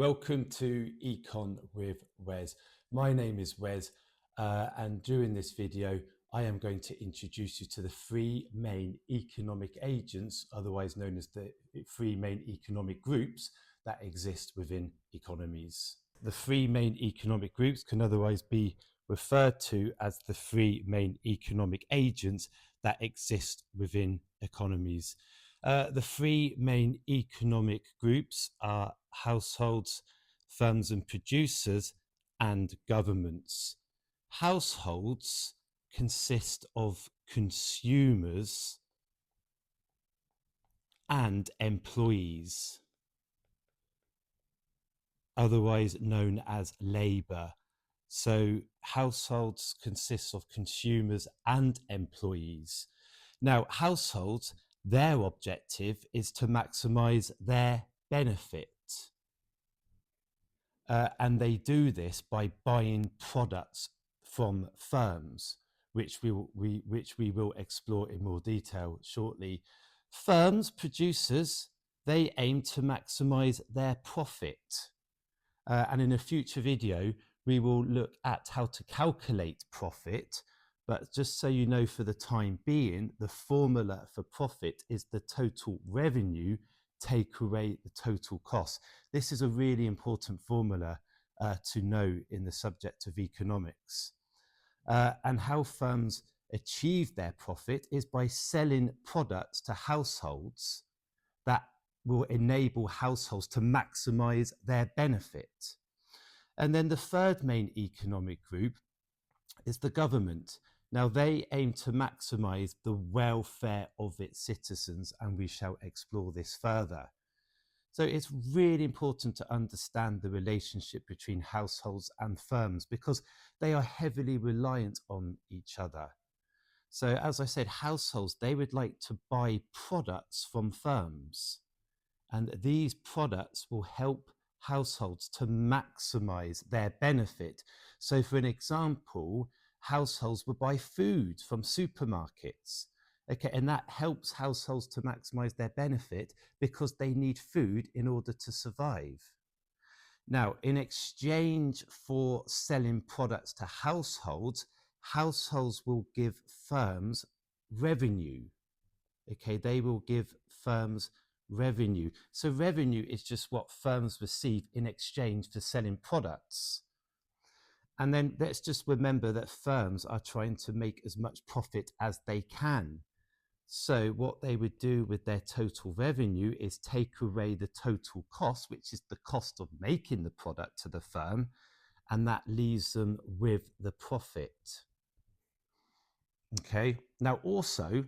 Welcome to Econ with Wes. My name is Wes, and during this video, I am going to introduce you to the three main economic agents, otherwise known as the three main economic groups that exist within economies. The three main economic groups can otherwise be referred to as the three main economic agents that exist within economies. The three main economic groups are households, firms and producers, and governments. Households consist of consumers and employees, otherwise known as labour. So households consist of consumers and employees. Now, households, their objective is to maximise their benefit. And they do this by buying products from firms, which we will explore in more detail shortly. Firms, producers, they aim to maximise their profit. And in a future video, we will look at how to calculate profit. But just so you know, for the time being, the formula for profit is the total revenue take away the total cost. This is a really important formula to know in the subject of economics. And how firms achieve their profit is by selling products to households that will enable households to maximize their benefit. And then the third main economic group is the government. Now, they aim to maximize the welfare of its citizens, and we shall explore this further. So it's really important to understand the relationship between households and firms because they are heavily reliant on each other. So as I said, households, they would like to buy products from firms, and these products will help households to maximize their benefit. So for an example, households will buy food from supermarkets. Okay, and that helps households to maximize their benefit because they need food in order to survive. Now, in exchange for selling products to households, households will give firms revenue. Okay, they will give firms revenue. So revenue is just what firms receive in exchange for selling products. And then let's just remember that firms are trying to make as much profit as they can. So what they would do with their total revenue is take away the total cost, which is the cost of making the product to the firm, and that leaves them with the profit. Okay, now also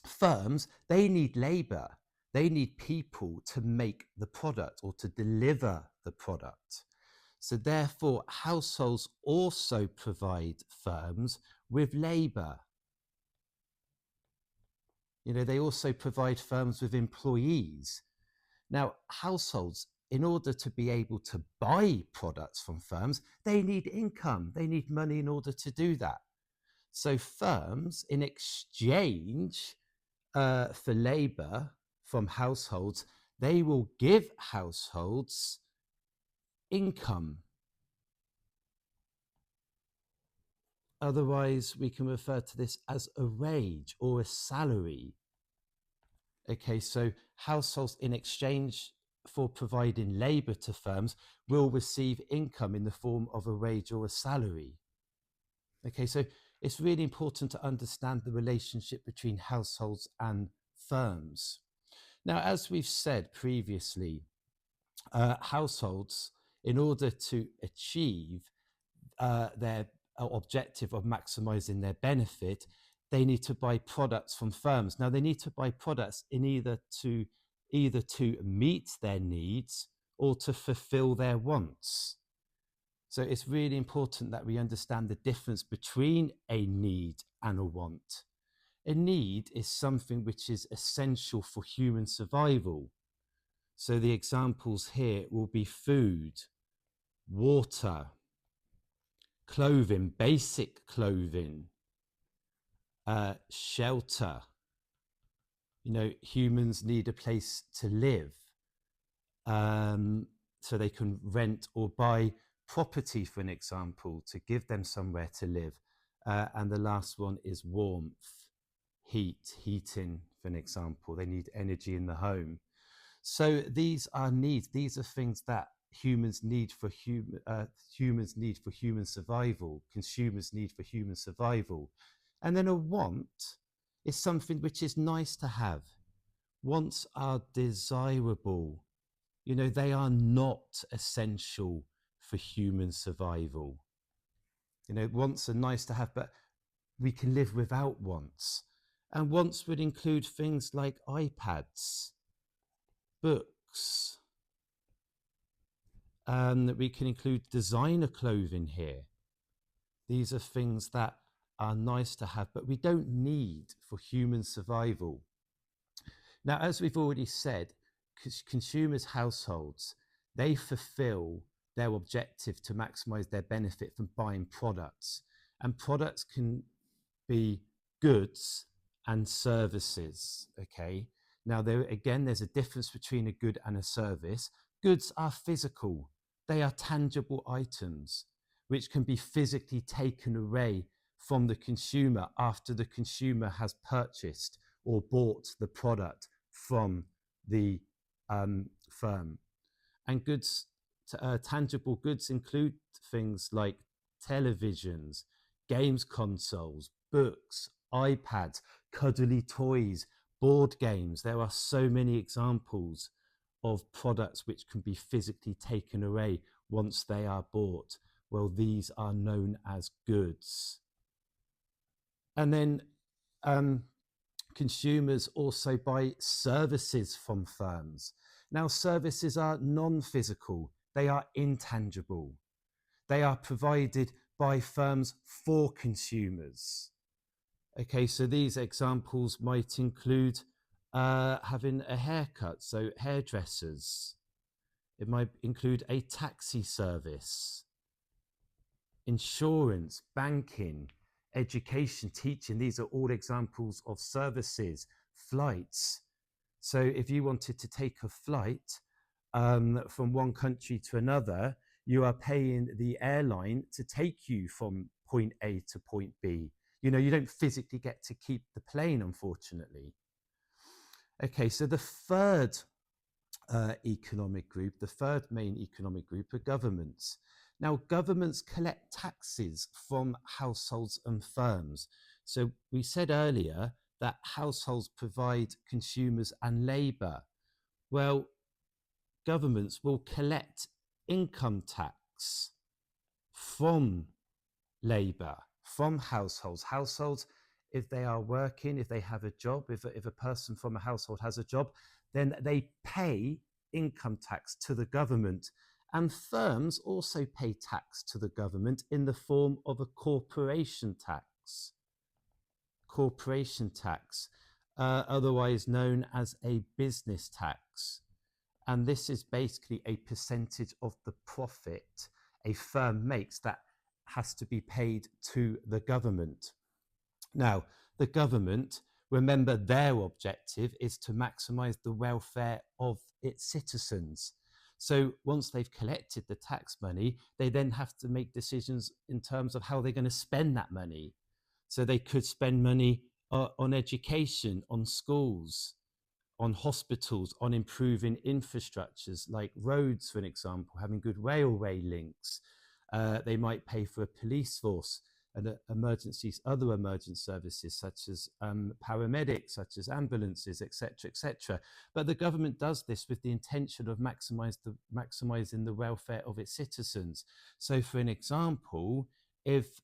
firms, they need labor. They need people to make the product or to deliver the product. So therefore, households also provide firms with labor. You know, they also provide firms with employees. Now, households, in order to be able to buy products from firms, they need income. They need money in order to do that. So firms, in exchange for labor from households, they will give households income. Otherwise, we can refer to this as a wage or a salary. Okay, so households, in exchange for providing labor to firms, will receive income in the form of a wage or a salary. Okay, so it's really important to understand the relationship between households and firms. Now, as we've said previously, households, in order to achieve their objective of maximizing their benefit, they need to buy products from firms. Now, they need to buy products in either to meet their needs or to fulfill their wants. So it's really important that we understand the difference between a need and a want. A need is something which is essential for human survival. So the examples here will be food, water, clothing, basic clothing, shelter. You know, humans need a place to live. so they can rent or buy property, for an example, to give them somewhere to live. And the last one is warmth, heating, for an example. They need energy in the home. So these are needs. These are things that humans need for human survival. Consumers need for human survival. And then a want is something which is nice to have. Wants are desirable. You know, they are not essential for human survival. You know, wants are nice to have, but we can live without wants. And wants would include things like iPads, books. We can include designer clothing here. These are things that are nice to have, but we don't need for human survival. Now, as we've already said, consumers' households, they fulfill their objective to maximize their benefit from buying products. And products can be goods and services, okay? Now, there's a difference between a good and a service. Goods are physical. They are tangible items which can be physically taken away from the consumer after the consumer has purchased or bought the product from the firm. And goods, tangible goods include things like televisions, games consoles, books, iPads, cuddly toys, board games. There are so many examples of products which can be physically taken away once they are bought. Well, these are known as goods. And then consumers also buy services from firms. Now, services are non-physical. They are intangible. They are provided by firms for consumers. Okay, so these examples might include having a haircut, so hairdressers. It might include a taxi service, insurance, banking, education, teaching. These are all examples of services. Flights. So if you wanted to take a flight from one country to another, you are paying the airline to take you from point A to point B. You know, you don't physically get to keep the plane, unfortunately. Okay, so the third economic group, the third main economic group are governments. Now, governments collect taxes from households and firms. So we said earlier that households provide consumers and labour. Well, governments will collect income tax from labour, from households. Households, if they are working, if they have a job, if a person from a household has a job, then they pay income tax to the government. And firms also pay tax to the government in the form of a corporation tax. Corporation tax, otherwise known as a business tax. And this is basically a percentage of the profit a firm makes that has to be paid to the government. Now, the government, remember, their objective is to maximize the welfare of its citizens. So once they've collected the tax money, they then have to make decisions in terms of how they're going to spend that money. So they could spend money on education, on schools, on hospitals, on improving infrastructures like roads, for an example, having good railway links. They might pay for a police force and other emergency services such as paramedics, such as ambulances, etc., etc. But the government does this with the intention of maximizing the welfare of its citizens. So, for an example, if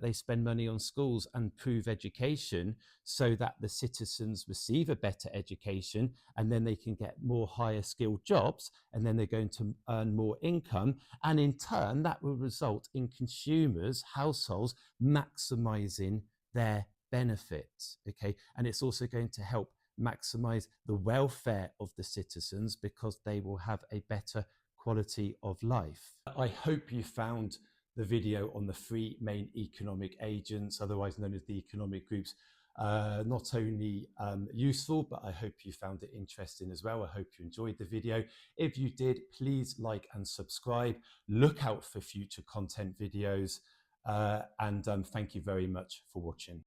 they spend money on schools and improve education so that the citizens receive a better education and then they can get more higher skilled jobs and then they're going to earn more income, and in turn that will result in consumers, households maximizing their benefits. Okay, and it's also going to help maximize the welfare of the citizens because they will have a better quality of life. I hope you found the video on the three main economic agents, otherwise known as the economic groups, not only useful, but I hope you found it interesting as well. I hope you enjoyed the video. If you did, please like and subscribe. Look out for future content videos. And thank you very much for watching.